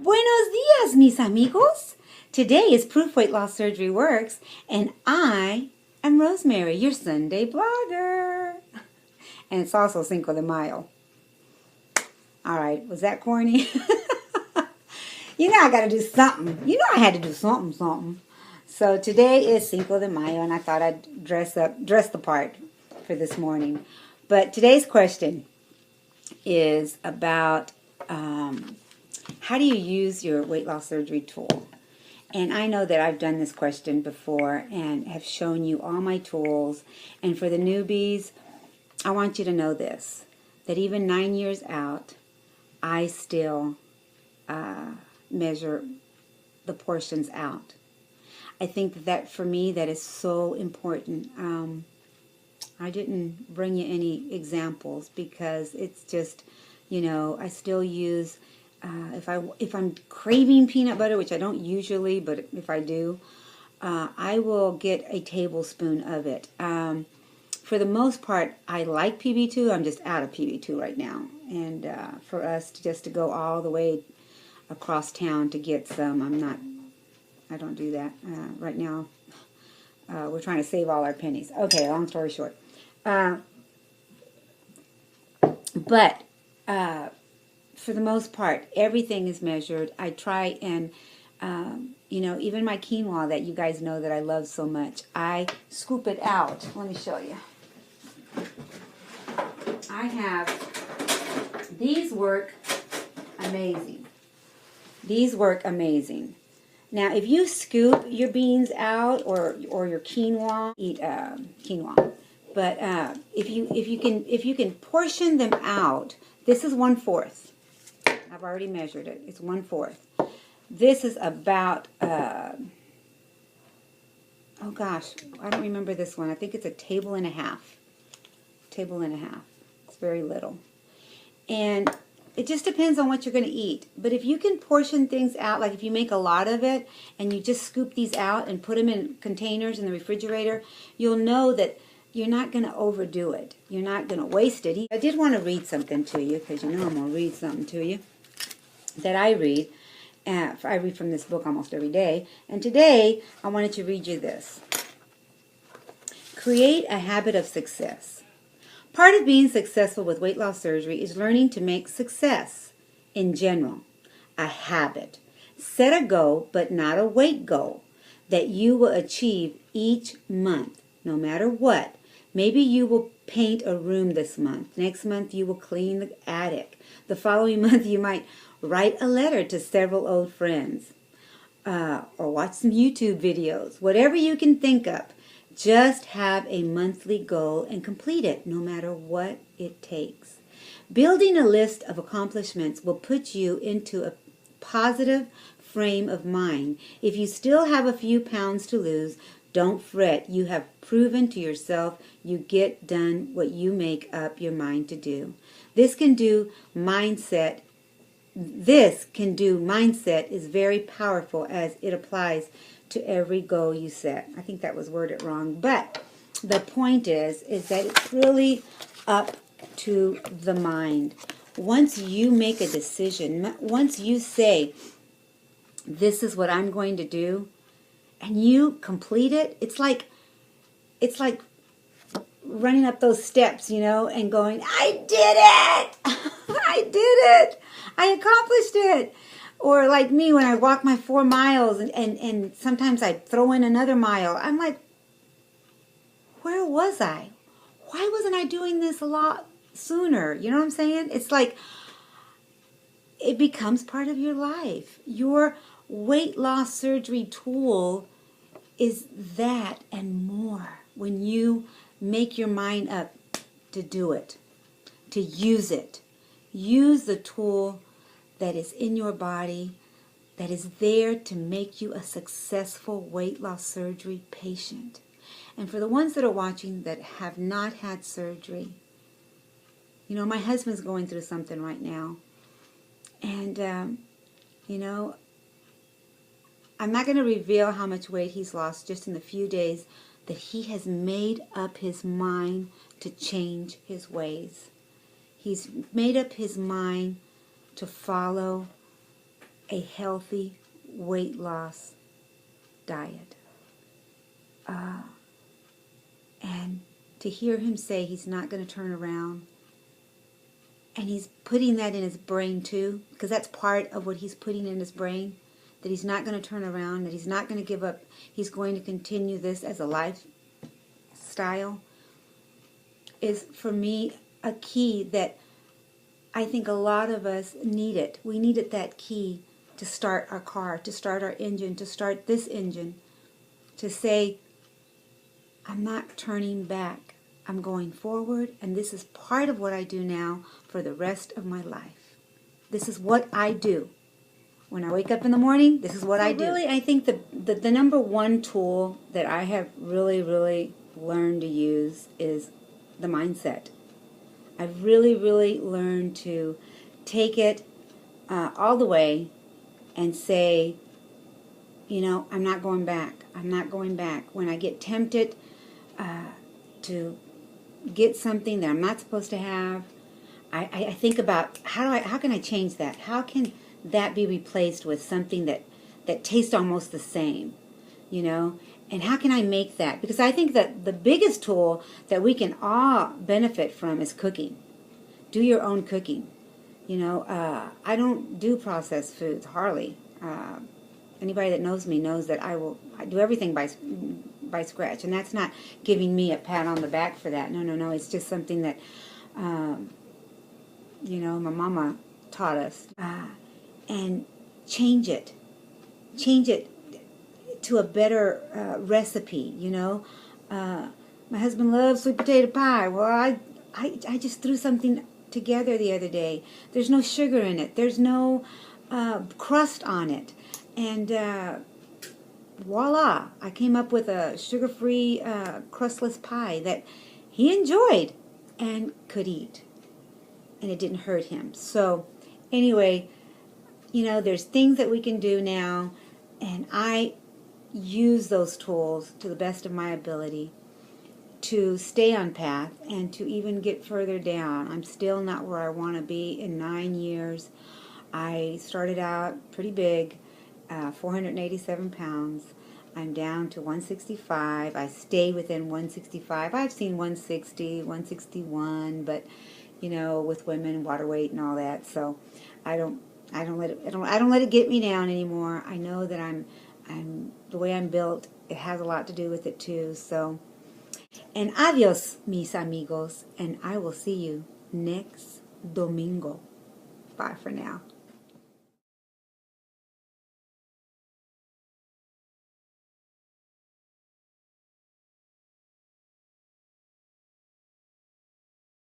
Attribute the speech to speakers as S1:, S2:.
S1: Buenos dias, mis amigos. Today is Proof Weight Loss Surgery Works, and I am Rosemary, your Sunday blogger. And it's also Cinco de Mayo. All right, was that corny? You know I got to do something. You know I had to do something. So today is Cinco de Mayo, and I thought I'd dress the part for this morning. But today's question is about how do you use your weight loss surgery tool? And I know that I've done this question before and have shown you all my tools. And for the newbies, I want you to know this, that even 9 years out, I still measure the portions out. I think that for me, that is so important. I didn't bring you any examples because it's just, you know, I still use, if I'm craving peanut butter, which I don't usually, but if I do, I will get a tablespoon of it. For the most part, I like PB2. I'm just out of PB2 right now. And for us just to go all the way across town to get some, I don't do that right now. We're trying to save all our pennies. Okay, long story short. But for the most part, everything is measured. I try and, you know, even my quinoa that you guys know that I love so much, I scoop it out. Let me show you. I have, these work amazing. These work amazing. Now, if you scoop your beans out or your quinoa, eat quinoa. But if you can portion them out, this is 1/4. I've already measured it. It's 1/4. This is about oh gosh, I don't remember this one. I think it's a table and a half. It's very little. And it just depends on what you're going to eat. But if you can portion things out, like if you make a lot of it and you just scoop these out and put them in containers in the refrigerator, you'll know that you're not going to overdo it. You're not going to waste it. I did want to read something to you because you know I'm going to read something to you that I read. I read from this book almost every day. And today I wanted to read you this. Create a habit of success. Part of being successful with weight loss surgery is learning to make success, in general, a habit. Set a goal, but not a weight goal, that you will achieve each month, no matter what. Maybe you will paint a room this month. Next month you will clean the attic. The following month you might write a letter to several old friends, or watch some YouTube videos. Whatever you can think of. Just have a monthly goal and complete it, no matter what it takes. Building a list of accomplishments will put you into a positive frame of mind. If you still have a few pounds to lose, don't fret. You have proven to yourself you get done what you make up your mind to do. This can do mindset is very powerful as it applies to every goal you set. I think that was worded wrong, but the point is that it's really up to the mind. Once you make a decision, once you say, this is what I'm going to do, and you complete it, it's like running up those steps, you know, and going, I did it! I did it! I accomplished it! Or like me, when I walk my 4 miles and sometimes I throw in another mile, I'm like, where was I? Why wasn't I doing this a lot sooner? You know what I'm saying? It's like it becomes part of your life. Your weight loss surgery tool is that and more when you make your mind up to do it, to use it. Use the tool that is in your body, that is there to make you a successful weight loss surgery patient. And for the ones that are watching that have not had surgery, you know, my husband's going through something right now. And, you know, I'm not going to reveal how much weight he's lost just in the few days that he has made up his mind to change his ways. He's made up his mind to follow a healthy weight loss diet. And to hear him say he's not going to turn around, and he's putting that in his brain too, because that's part of what he's putting in his brain, that he's not going to turn around, that he's not going to give up, he's going to continue this as a lifestyle, is for me a key that I think a lot of us need it. We needed that key to start our car, to start our engine, to start this engine, to say, I'm not turning back. I'm going forward, and this is part of what I do now for the rest of my life. This is what I do. When I wake up in the morning, this is what I do. Really, I think the number one tool that I have really, really learned to use is the mindset. I've really, really learned to take it all the way and say, you know, I'm not going back. I'm not going back. When I get tempted to get something that I'm not supposed to have, I think about how can I change that? How can that be replaced with something that tastes almost the same, you know? And how can I make that? Because I think that the biggest tool that we can all benefit from is cooking. Do your own cooking. You know, I don't do processed foods, hardly. Anybody that knows me knows that I do everything by scratch, and that's not giving me a pat on the back for that. No. It's just something that, you know, my mama taught us. And change it to a better recipe. You know, my husband loves sweet potato pie. Well, I just threw something together the other day. There's no sugar in it. There's no crust on it. And voila, I came up with a sugar-free crustless pie that he enjoyed and could eat. And it didn't hurt him. So anyway, you know, there's things that we can do now, and I use those tools to the best of my ability to stay on path and to even get further down. I'm still not where I want to be in 9 years. I started out pretty big, 487 pounds. I'm down to 165. I stay within 165. I've seen 160, 161, but you know, with women, water weight and all that. So I don't let it get me down anymore. I know that I'm the way I'm built. It has a lot to do with it too. So, and adios, mis amigos, and I will see you next domingo. Bye for now.